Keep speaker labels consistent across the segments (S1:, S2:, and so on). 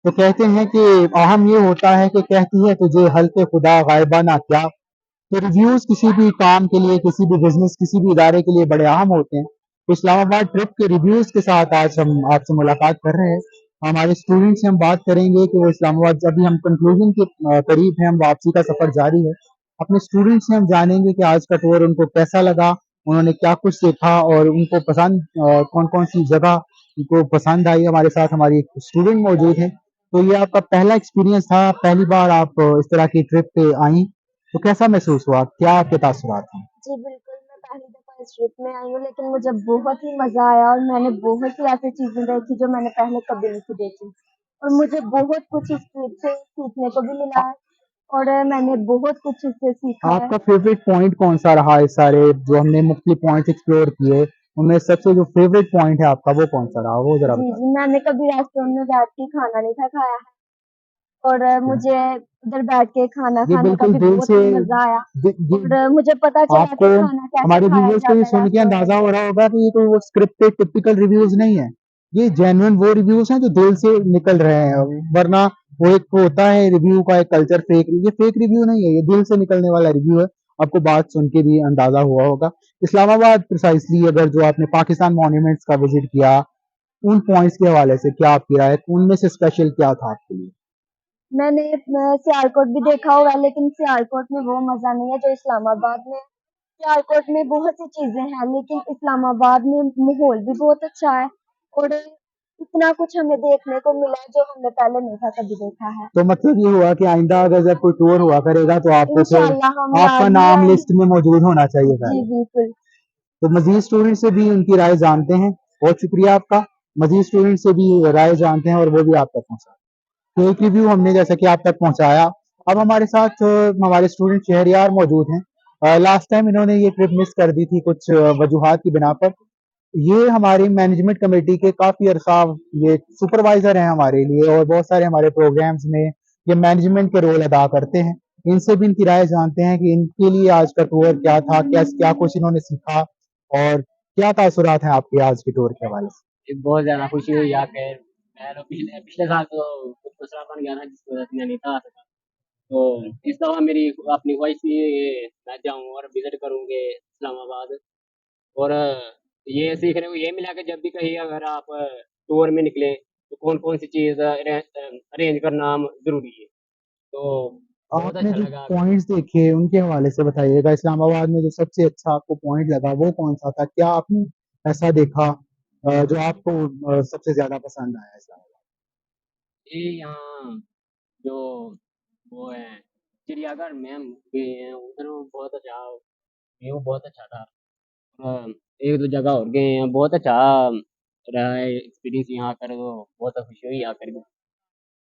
S1: तो कहते हैं कि अहम ये होता है कि कहती है तुझे हल्के खुदा गायबाना क्या। तो रिव्यूज किसी भी काम के लिए, किसी भी बिजनेस, किसी भी इदारे के लिए बड़े अहम होते हैं। तो इस्लामाबाद ट्रिप के रिव्यूज के साथ आज हम आपसे मुलाकात कर रहे हैं। हमारे स्टूडेंट से हम बात करेंगे कि वो इस्लामाबाद, अभी हम कंक्लूजन के करीब हैं, हम वापसी का सफर जारी है। अपने स्टूडेंट से हम जानेंगे कि आज का टूर उनको कैसा लगा, उन्होंने क्या कुछ सीखा और उनको पसंद कौन कौन सी जगह उनको पसंद आई। हमारे साथ हमारी स्टूडेंट मौजूद है। तो ये आपका पहला एक्सपीरियंस था, पहली बार आप इस तरह की ट्रिप पे आई, तो कैसा महसूस हुआ, क्या आपके तासुरात हैं?
S2: जी बिल्कुल, मैं पहली दफ़ा इस ट्रिप में आई हूँ, लेकिन मुझे बहुत ही मज़ा आया और मैंने बहुत सी ऐसी चीज़ें देखी जो मैंने पहले कभी नहीं देखी। और मुझे बहुत कुछ इस ट्रिप से सीखने को भी मिला है और मैंने बहुत कुछ इससे सीखा है।
S1: आपका फेवरेट पॉइंट कौन सा रहा है? सारे जो हमने मुख्तलिफ पॉइंट्स एक्सप्लोर किए, उनमें सबसे जो फेवरेट पॉइंट है आपका वो कौन सा रहा, वो जरा
S2: जी,
S1: बता
S2: जी, मैंने कभी रेस्टोरेंट में बैठ के खाना नहीं था खाया है और
S1: दीजिए।
S2: मुझे उधर बैठ के खाना
S1: ये
S2: खाने का
S1: बिल्कुल
S2: भी
S1: दिल
S2: बहुत
S1: से,
S2: ही मज़ा आया
S1: ये
S2: और मुझे पता चला
S1: आपको
S2: कि खाना कैसे
S1: हमारे
S2: खाया
S1: व्यूअर्स को ये
S2: जाता है
S1: सुन के अंदाजा
S2: रेस्टोरेंट
S1: हो
S2: में।
S1: रहा होगा कि ये कोई वो स्क्रिप्टेड टिपिकल रिव्यूज नहीं है। ये जेन्युइन वो रिव्यूज हैं जो दिल से निकल रहे हैं। वरना वो एक होता है रिव्यू का एक कल्चर, फेक, ये फेक रिव्यू नहीं है, ये दिल से निकलने वाला रिव्यू है। आपको बात सुन के भी अंदाजा हुआ होगा। इस्लामाबाद प्रिसाइसली, अगर जो आपने पाकिस्तान मॉन्यूमेंट्स का विजिट किया, उन पॉइंट्स के हवाले से क्या आपकी राय है? उनमें से स्पेशल क्या था आपके लिए?
S2: मैंने सियालकोट भी देखा हुआ है, लेकिन सियालकोट में वो मज़ा नहीं है जो इस्लामाबाद में है। सियालकोट में बहुत सी चीज़ें हैं, लेकिन इस्लामाबाद में माहौल भी बहुत अच्छा है और इतना कुछ हमें देखने को मिला है जो हमने पहले नहीं था कभी देखा है।
S1: तो मतलब ये हुआ कि आइंदा अगर जब कोई टूर हुआ करेगा तो आपको फिर
S2: इंशाल्लाह हम
S1: आपका
S2: लाजमी
S1: नाम
S2: आएंगे।
S1: लिस्ट में मौजूद होना चाहिए
S2: जी
S1: पहले।
S2: बिल्कुल।
S1: तो मजीद स्टूडेंट से भी उनकी राय जानते हैं। बहुत शुक्रिया आपका। मजीद स्टूडेंट से भी राय जानते हैं और वो भी आप तक पहुंचा। तो एक रिव्यू हमने जैसा कि आप तक पहुंचाया। अब हमारे साथ हमारे स्टूडेंट शहरियार मौजूद हैं। लास्ट टाइम इन्होंने ये ट्रिप मिस कर दी थी कुछ वजूहात की बिना पर। ये हमारी मैनेजमेंट कमेटी के काफी अरसा ये सुपरवाइजर हैं हमारे लिए, और बहुत सारे हमारे प्रोग्राम्स में ये मैनेजमेंट के रोल अदा करते हैं। इनसे भी इनकी राय जानते हैं कि इनके लिए आज का टूर क्या था, क्या क्या कुछ इन्होंने सीखा और क्या तासुरात हैं आपके आज के टूर के हवाले से।
S3: बहुत ज्यादा खुशी हुई आकर। मैं तो पिछले पिछले साल तो कुछ दूसरा बन गया था जिसकी वजह से मैं नहीं था आ सका। तो इस दफा मेरी अपनी ख्वाहिश थी ये मैं जाऊँ और विजिट करूँगे इस्लामाबाद। और ये सीखने को ये मिला कि जब भी कहीं अगर आप टूर में निकले तो कौन कौन सी चीज़ अरेंज करना जरूरी है। तो बहुत
S1: आपने
S3: अच्छा
S1: जो
S3: लगा।
S1: पॉइंट्स देखे उनके हवाले से बताइएगा। इस्लामाबाद में जो सबसे अच्छा आपको पॉइंट लगा वो कौन सा था? क्या आपने ऐसा देखा जो आपको सबसे ज्यादा पसंद आया इस्लामाबाद?
S3: ये यहाँ जो वो है चिड़ियाघर में हम गए हैं उधर वो बहुत अच्छा व्यू बहुत अच्छा था। एक दो जगह और गए हैं बहुत अच्छा रहा है एक्सपीरियंस यहाँ कर वो बहुत खुशी हुई आकर के।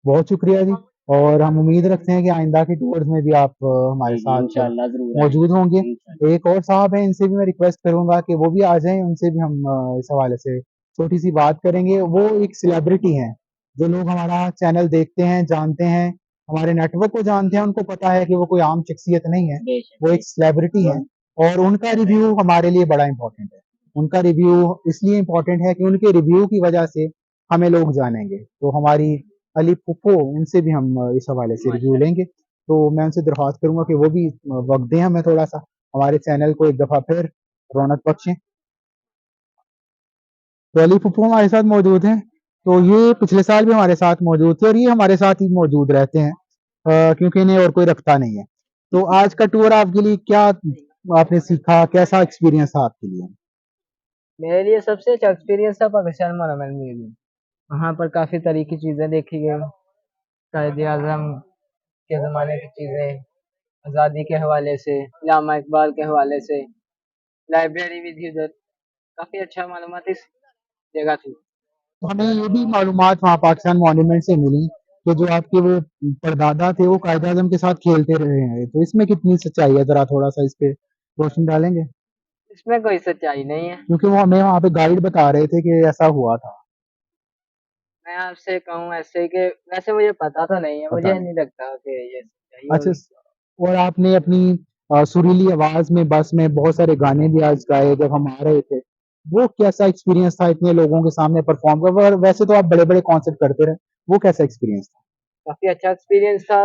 S1: बहुत शुक्रिया जी। और हम उम्मीद रखते हैं कि आइंदा के टूर्स में भी आप हमारे
S3: जी जी
S1: साथ
S3: इंशाल्लाह जरूर
S1: मौजूद
S3: आएंगे
S1: होंगे।
S3: इंशाल्लाह।
S1: एक और साहब हैं, इनसे भी मैं रिक्वेस्ट करूंगा कि वो भी आ जाएं, उनसे भी हम इस हवाले से छोटी सी बात करेंगे। वो एक सेलिब्रिटी हैं, जो लोग हमारा चैनल देखते हैं, जानते हैं, हमारे नेटवर्क को जानते हैं, उनको पता है कि वो कोई आम शख्सियत नहीं है,
S3: बेशक
S1: वो एक
S3: बेशक।
S1: सेलिब्रिटी है। और उनका रिव्यू हमारे लिए बड़ा इंपॉर्टेंट है। उनका रिव्यू इसलिए इम्पोर्टेंट है कि उनके रिव्यू की वजह से हमें लोग जानेंगे। तो हमारी अली पुप्पो, उनसे भी हम इस हवाले से रिव्यू
S3: माशाल्लाह।
S1: लेंगे। तो मैं उनसे दरख्वास्त करूंगा कि वो भी वक्त दें हमें थोड़ा सा, हमारे चैनल को एक दफा फिर रौनक बख्शें। तो अली पुप्पो हमारे साथ मौजूद हैं। तो ये पिछले साल भी हमारे साथ मौजूद थे और ये हमारे साथ ही मौजूद रहते हैं, क्योंकि इन्हें और कोई रखता नहीं है। तो आज का टूर आपके लिए क्या आपने सीखा, कैसा एक्सपीरियंस था आपके लिए?
S4: मेरे लिए सबसे अच्छा एक्सपीरियंस था पाकिस्तान मोनूमेंट म्यूजियम। वहाँ पर काफ़ी तरह की चीज़ें देखी गई। कायद आज़म के ज़माने की चीज़ें, आज़ादी के हवाले से, इल्लामा इकबाल के हवाले से, लाइब्रेरी भी थी उधर। काफ़ी अच्छा मालूमात इस जगह थी।
S1: तो हमें ये भी मालूमात वहाँ पाकिस्तान मॉन्यूमेंट से मिली कि जो आपके वो परदादा थे वो कायद आजम के साथ खेलते रहे हैं। तो इसमें कितनी सच्चाई है, जरा थोड़ा सा इस पे रोशनी डालेंगे?
S4: इसमें कोई सच्चाई नहीं है।
S1: क्योंकि वो हमें वहाँ पे गाइड बता रहे थे कि ऐसा हुआ था।
S4: मैं आपसे कहूँ ऐसे कि वैसे मुझे पता तो नहीं है,
S1: पता
S4: मुझे
S1: नहीं।
S4: नहीं लगता कि ये सच्चाई
S1: अच्छा,
S4: होगी।
S1: और आपने अपनी सुरीली आवाज में बस में बहुत सारे गाने भी आज गाए जब हम आ रहे थे। वो कैसा एक्सपीरियंस था इतने लोगों के सामने परफॉर्म कर? वैसे तो आप बड़े बड़े कॉन्सर्ट करते रहे, वो कैसा एक्सपीरियंस था?
S4: काफी अच्छा एक्सपीरियंस था।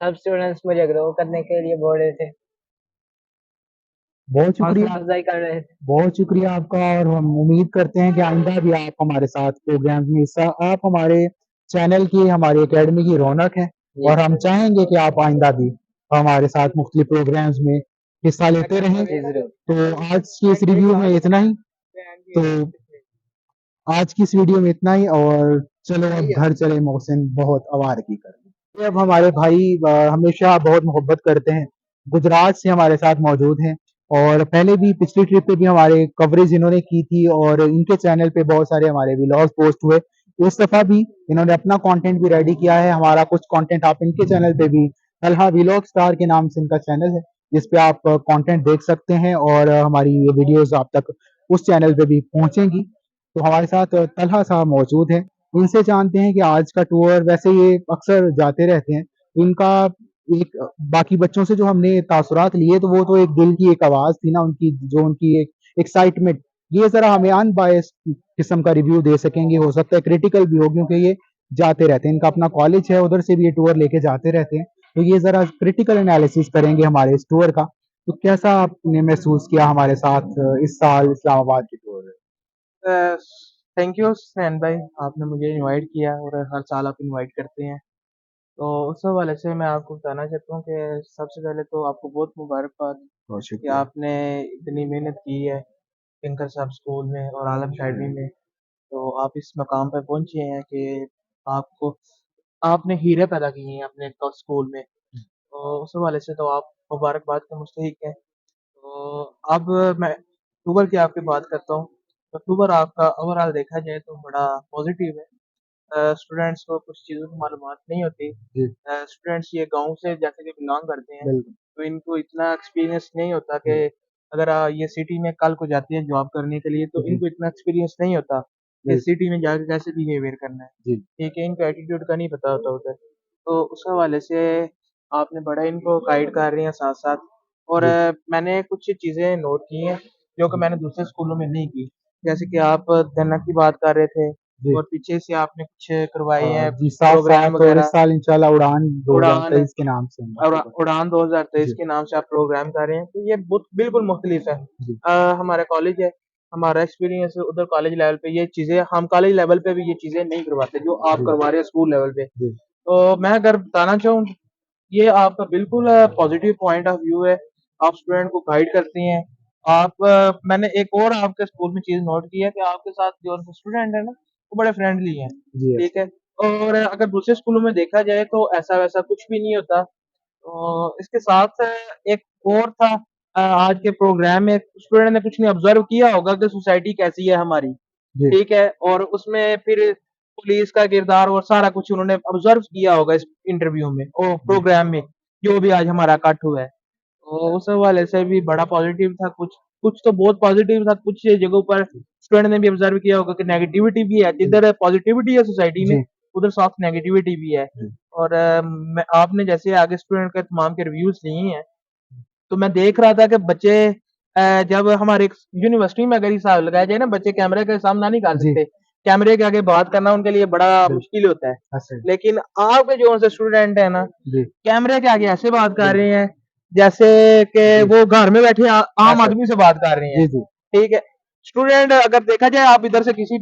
S4: सब स्टूडेंट्स मुझे ग्रो करने के लिए बोल रहे थे,
S1: बहुत
S4: हौसला
S1: शुक्रिया।
S4: अफजाई कर रहे थे।
S1: बहुत शुक्रिया आपका, और हम उम्मीद करते हैं कि आइंदा भी आप हमारे साथ प्रोग्राम्स में हिस्सा, आप हमारे चैनल की, हमारी एकेडमी की रौनक हैं,
S4: जी
S1: और हम चाहेंगे कि आप आइंदा भी हमारे साथ मुख्तलिफ प्रोग्राम्स में हिस्सा लेते रहें।
S4: जी जरूर।
S1: तो आज की इस रिव्यू में इतना ही। तो आज की इस वीडियो में इतना ही, और चलो अब घर चले मोहसिन, बहुत आवारगी कर ली। अब हमारे भाई हमेशा बहुत मोहब्बत करते हैं, गुजरात से हमारे साथ मौजूद हैं, और पहले भी पिछली ट्रिप पे भी हमारे कवरेज इन्होंने की थी, और इनके चैनल पे बहुत सारे हमारे व्लॉग्स पोस्ट हुए। इस दफ़ा भी इन्होंने अपना कंटेंट भी रेडी किया है। हमारा कुछ कंटेंट आप इनके चैनल पे भी, तलहा व्लॉग स्टार के नाम से इनका चैनल है, जिस पे आप कंटेंट देख सकते हैं, और हमारी ये वीडियोस आप तक उस चैनल पे भी पहुंचेंगी। तो हमारे साथ तलहा साहब मौजूद हैं। इनसे जानते हैं कि आज का टूर, वैसे ये अक्सर जाते रहते हैं, तो इनका एक बाकी बच्चों से जो हमने तासुरात लिए, तो वो तो एक दिल की एक आवाज़ थी ना उनकी, जो उनकी एक एक्साइटमेंट, ये ज़रा हमें अनबायस्ड किस्म का रिव्यू दे सकेंगे। हो सकता है क्रिटिकल भी हो, क्योंकि ये जाते रहते हैं, इनका अपना कॉलेज है, उधर से भी ये टूर लेके जाते रहते हैं, तो ये ज़रा क्रिटिकल एनालिसिस करेंगे हमारे इस टूर का। तो कैसा आपने महसूस किया हमारे साथ इस साल इस्लामाबाद के टूर में?
S5: थैंक यू सैन भाई, आपने मुझे इनवाइट किया और हर साल आप इनवाइट करते हैं। तो उस हवाले से मैं आपको बताना चाहता हूँ कि सबसे पहले तो आपको बहुत मुबारकबाद
S1: बहुत
S5: कि
S1: शुक्रिया।
S5: आपने इतनी मेहनत की है किंकर साहब स्कूल में और आलम अकेडमी में। तो आप इस मकाम पर पहुँचे हैं कि आपको आपने हीरे पैदा किए हैं अपने स्कूल में। तो उस हवाले से तो आप मुबारकबाद के मुस्तहिक हैं। तो अब मैं अक्टूबर की आपकी बात करता हूँ। अक्टूबर आपका ओवरऑल देखा जाए तो बड़ा पॉजिटिव है। स्टूडेंट्स को कुछ चीज़ों की मालूमात नहीं होती।
S1: जी,
S5: स्टूडेंट्स ये गाँव से जैसे कि बिलॉन्ग करते हैं,
S1: बिल्कुल।
S5: तो इनको इतना एक्सपीरियंस नहीं होता
S1: जी,
S5: कि अगर ये सिटी में कल को जाते हैं जॉब करने के लिए, तो
S1: जी,
S5: इनको इतना एक्सपीरियंस नहीं होता कि
S1: बिल्कुल।
S5: सिटी में जाके कैसे बिहेवियर करना है।
S1: जी,
S5: ठीक है, इनको एटीट्यूड का नहीं पता होता उधर। तो उस हवाले से आपने बड़ा इनको गाइड कर रहे हैं साथ-साथ, और
S1: जी,
S5: मैंने कुछ चीज़ें नोट की हैं, जो कि
S1: जी,
S5: मैंने दूसरे स्कूलों में नहीं की। जैसे कि आप धनक की बात कर रहे थे,
S1: जी।
S5: और पीछे से आपने कुछ करवाए हैं
S1: जी,
S5: प्रोग्राम
S1: साथ-साथ, और इस
S5: वगैरह।
S1: साल इंशाल्लाह उड़ान
S5: उड़ान
S1: 2023 के नाम से हम आपको
S5: उड़ान 2023
S1: जी,
S5: के नाम से आप प्रोग्राम कर रहे हैं, तो ये बिल्कुल मुख्तलिफ है।
S1: जी,
S5: हमारा कॉलेज है, हमारा एक्सपीरियंस उधर कॉलेज लेवल पे ये चीज़ें, हम कॉलेज लेवल पे भी ये चीज़ें नहीं करवाते जो आप
S1: जी,
S5: करवा रहे हैं स्कूल लेवल पे।
S1: जी,
S5: तो मैं अगर बताना चाहूँ, ये आपका बिल्कुल पॉजिटिव पॉइंट ऑफ व्यू है। आप स्टूडेंट को गाइड करते हैं। आप मैंने एक और आपके स्कूल में चीज़ नोट की है कि आपके साथ जो स्टूडेंट है ना, वो बड़े फ्रेंडली हैं,
S1: जी, यस।
S5: ठीक है? और अगर दूसरे स्कूलों में देखा जाए तो ऐसा-वैसा कुछ भी नहीं होता। इसके साथ एक और था, आज के प्रोग्राम में स्टूडेंट ने कुछ नहीं ऑब्ज़र्व किया होगा कि सोसाइटी कैसी है हमारी,
S1: जी,
S5: ठीक है? और उसमें फिर पुलिस का किरदार और सारा कुछ उन्होंने ऑब्ज़र्व किया होगा इस इंटरव्यू में
S1: जी,
S5: प्रोग्राम में, जो भी आज हमारा कट हुआ है। तो उस हवाले से भी बड़ा पॉज़िटिव था, कुछ कुछ तो बहुत पॉज़िटिव था, कुछ जगहों पर स्टूडेंट ने भी ऑब्ज़र्व किया होगा कि नेगेटिविटी भी है,
S1: जी,
S5: जिधर पॉज़िटिविटी है सोसाइटी में,
S1: जी,
S5: उधर सॉफ्ट नेगेटिविटी भी है।
S1: जी,
S5: और मैं आपने जैसे आगे स्टूडेंट के तमाम के रिव्यूज़ लिए हैं, तो मैं देख रहा था कि बच्चे जब हमारे यूनिवर्सिटी में अगर हिसाब लगाया जाए ना, बच्चे कैमरे के सामना नहीं कर
S1: जी,
S5: सकते। कैमरे के आगे बात करना उनके लिए बड़ा
S1: बिल्कुल,
S5: मुश्किल होता है।
S1: अच्छा,
S5: लेकिन आपके जो से स्टूडेंट है ना,
S1: जी,
S5: कैमरे के आगे ऐसे बात कर
S1: बिल्कुल,
S5: रहे हैं, जैसे कि
S1: जी,
S5: वो घर में बैठे आम
S1: अच्छा,
S5: आदमी से बात कर रहे हैं।
S1: जी, जी,
S5: ठीक है? स्टूडेंट अगर देखा जाए, आप इधर से किसी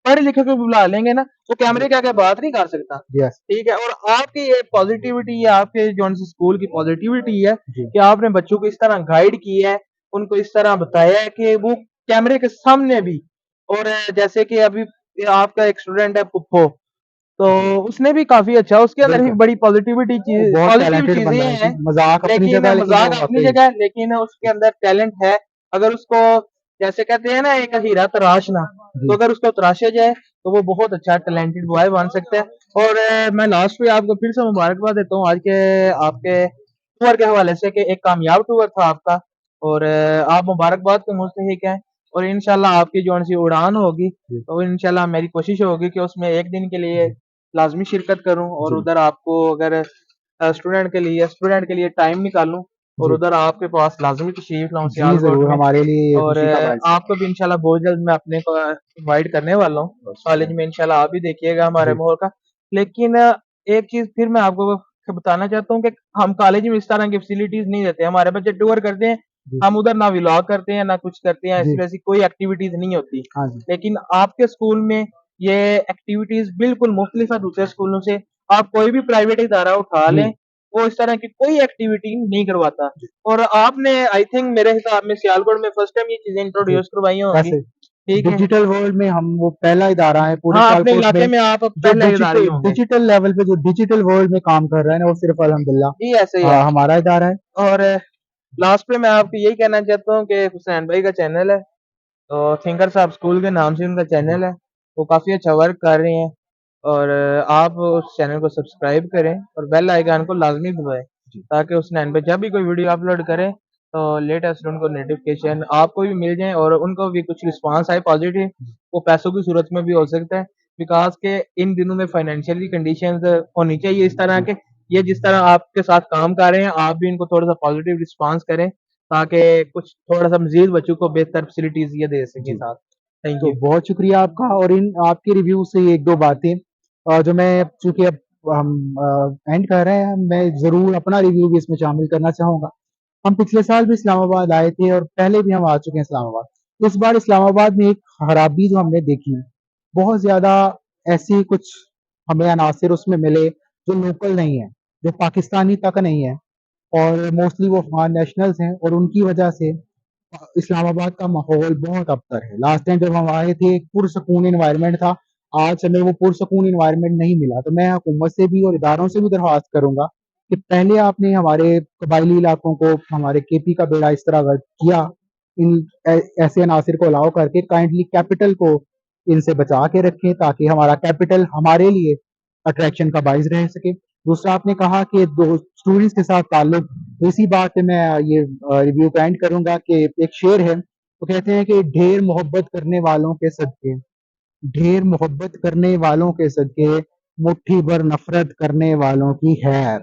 S5: पढ़े लिखे को बुला लेंगे ना, वो
S1: जी,
S5: कैमरे के आगे बात नहीं कर सकता।
S1: यस,
S5: ठीक है? और आपकी ये पॉज़िटिविटी है, आपके जो से स्कूल की पॉज़िटिविटी है
S1: जी,
S5: कि आपने बच्चों को इस तरह गाइड किया है, उनको इस तरह बताया है कि वो कैमरे के सामने भी, और जैसे कि अभी आपका एक स्टूडेंट है पुप्पो, तो
S1: जी,
S5: उसने भी काफ़ी अच्छा, उसके अंदर भी
S1: बिल्कुल।
S5: बड़ी
S1: वो बहुत
S5: पॉज़िटिव
S1: टैलेंटेड
S5: चीज़ें
S1: बंदा है जी,
S5: हैं,
S1: मज़ाक अपनी
S5: लेकिन
S1: जगह, लेकिन वो
S5: मज़ाक अपनी
S1: वाक़ई
S5: जगह है, लेकिन उसके अंदर टैलेंट है। अगर उसको, जैसे कहते हैं ना, एक हीरा तराशना, तो
S1: जी,
S5: अगर उसको तराशा जाए, तो वो बहुत अच्छा टैलेंटेड बॉय बन सकता है। और मैं लास्ट पे आपको फिर से मुबारकबाद देता हूँ आज के आपके टूर के हवाले से, कि एक कामयाब टूर था आपका, और आप मुबारकबाद के मुस्तहिक हैं। और इंशाल्लाह आपकी जो-सी उड़ान होगी,
S1: जी,
S5: तो इंशाल्लाह मेरी कोशिश होगी कि उसमें 1 दिन के लिए
S1: जी,
S5: लाज़मी शिरकत करूँ, और
S1: जी,
S5: उधर आपको अगर स्टूडेंट के लिए टाइम निकालूँ, और
S1: जी,
S5: उधर आपके पास लाज़मी तशरीफ़ लाऊँ
S1: जी,
S5: सियालकोट
S1: ज़रूर,
S5: में।
S1: हमारे लिए ये
S5: और
S1: खुशी का बायस है।
S5: आपको भी इंशाल्लाह बहुत जल्द मैं अपने को इनवाइट करने वाला हूँ। कॉलेज में इंशाल्लाह आप भी देखिएगा हमारे
S1: जी,
S5: माहौल का। लेकिन एक चीज़ फिर मैं आपको बताना चाहता हूँ कि हम कॉलेज में इस तरह की फैसिलिटीज़ नहीं देते। हमारे बच्चे टूर करते हैं,
S1: जी,
S5: हम उधर ना व्लॉग करते हैं, ना कुछ करते हैं,
S1: जी,
S5: ऐसी-वैसी कोई एक्टिविटीज़ नहीं होती।
S1: हाँ जी,
S5: लेकिन आपके स्कूल में ये एक्टिविटीज़ बिल्कुल मुख्तलिफ है दूसरे स्कूलों से। आप कोई भी प्राइवेट इदारा उठा
S1: जी,
S5: लें, वो इस तरह की कोई एक्टिविटी नहीं करवाता।
S1: जी,
S5: और आपने आई थिंक मेरे हिसाब में सियालकोट में फर्स्ट टाइम ये चीज़ें
S1: जी।
S5: इंट्रोड्यूस करवाई होंगी,
S1: वैसे
S5: ठीक है?
S1: डिजिटल वर्ल्ड में हम वो पहला इदारा है पूरे
S5: हाँ, अपने
S1: सियालकोट
S5: इलाके
S1: में
S5: में आप
S1: जो
S5: पहले इदारे ही होंगे।
S1: डिजिटल लेवल पे जो डिजिटल वर्ल्ड में काम कर रहा है ना, वो सिर्फ
S5: जी, ऐसे ही है।
S1: अल्हम्दुलिल्लाह हमारा इदारा है।
S5: और लास्ट पे मैं आपको यही कहना चाहता हूँ कि हुसैन भाई का चैनल है, तो थिंकर साहब स्कूल के नाम से उनका
S1: जी,
S5: चैनल है। वो काफ़ी अच्छा वर्क कर रहे हैं और आप उस चैनल को सब्सक्राइब करें और बेल आइकन को लाज़मी दबाएँ,
S1: जी,
S5: ताकि हुसैन भाई जब भी कोई वीडियो अपलोड करें, तो लेटेस्ट उनको नोटिफ़िकेशन आपको भी मिल जाएँ और उनको भी कुछ रिस्पॉन्स आए पॉज़िटिव, वो पैसों की सूरत में भी हो सकता है। बिकॉज़ के इन दिनों में फाइनेंशियली कंडीशंस होनी चाहिए इस तरह
S1: जी।
S5: के, ये जिस तरह आपके साथ काम कर रहे हैं, आप भी इनको थोड़ा-सा पॉज़िटिव रिस्पॉन्स करें, ताकि कुछ थोड़ा-सा मज़ीद बच्चों को बेहतर फैसिलिटीज़ ये दे सकें
S1: जी।
S5: साथ। थैंक
S1: तो
S5: यू।
S1: बहुत शुक्रिया आपका और इन आपके रिव्यू से एक दो बातें जो मैं चूँकि अब हम एंड कर रहे हैं, मैं ज़रूर अपना रिव्यू भी इसमें शामिल करना चाहूँगा। हम पिछले साल भी इस्लामाबाद आए थे और पहले भी हम आ चुके हैं इस्लामाबाद। इस बार इस्लामाबाद में एक खराबी जो हमने देखी, बहुत ज़्यादा ऐसी कुछ हमें अनासिर उसमें मिले जो लोकल नहीं है, जो पाकिस्तानी तक नहीं है और मोस्टली वो अफ़गान नेशनल्स हैं और उनकी वजह से इस्लामाबाद का माहौल बहुत अबतर है। लास्ट टाइम जब हम आए थे एक पुरसकून एनवायरनमेंट था, आज हमें वो पुरसकून एनवायरनमेंट नहीं मिला। तो मैं हुकूमत से भी और इदारों से भी दरख्वास्त करूँगा कि पहले आपने हमारे कबायली इलाकों को, हमारे केपी का बेड़ा इस तरह गर्क किया, इन ऐसे अनासिर को अलाउ करके काइंडली कैपिटल को इनसे बचा के रखें ताकि हमारा कैपिटल हमारे लिए अट्रैक्शन का बाइस रह सके। दूसरा आपने कहा कि दो स्टूडेंट्स के साथ ताल्लुक, तो इसी बात पे मैं ये रिव्यू का एंड करूँगा कि एक शेर है, वो कहते हैं कि ढेर मोहब्बत करने वालों के सदके, मुट्ठी भर नफ़रत करने वालों की खैर।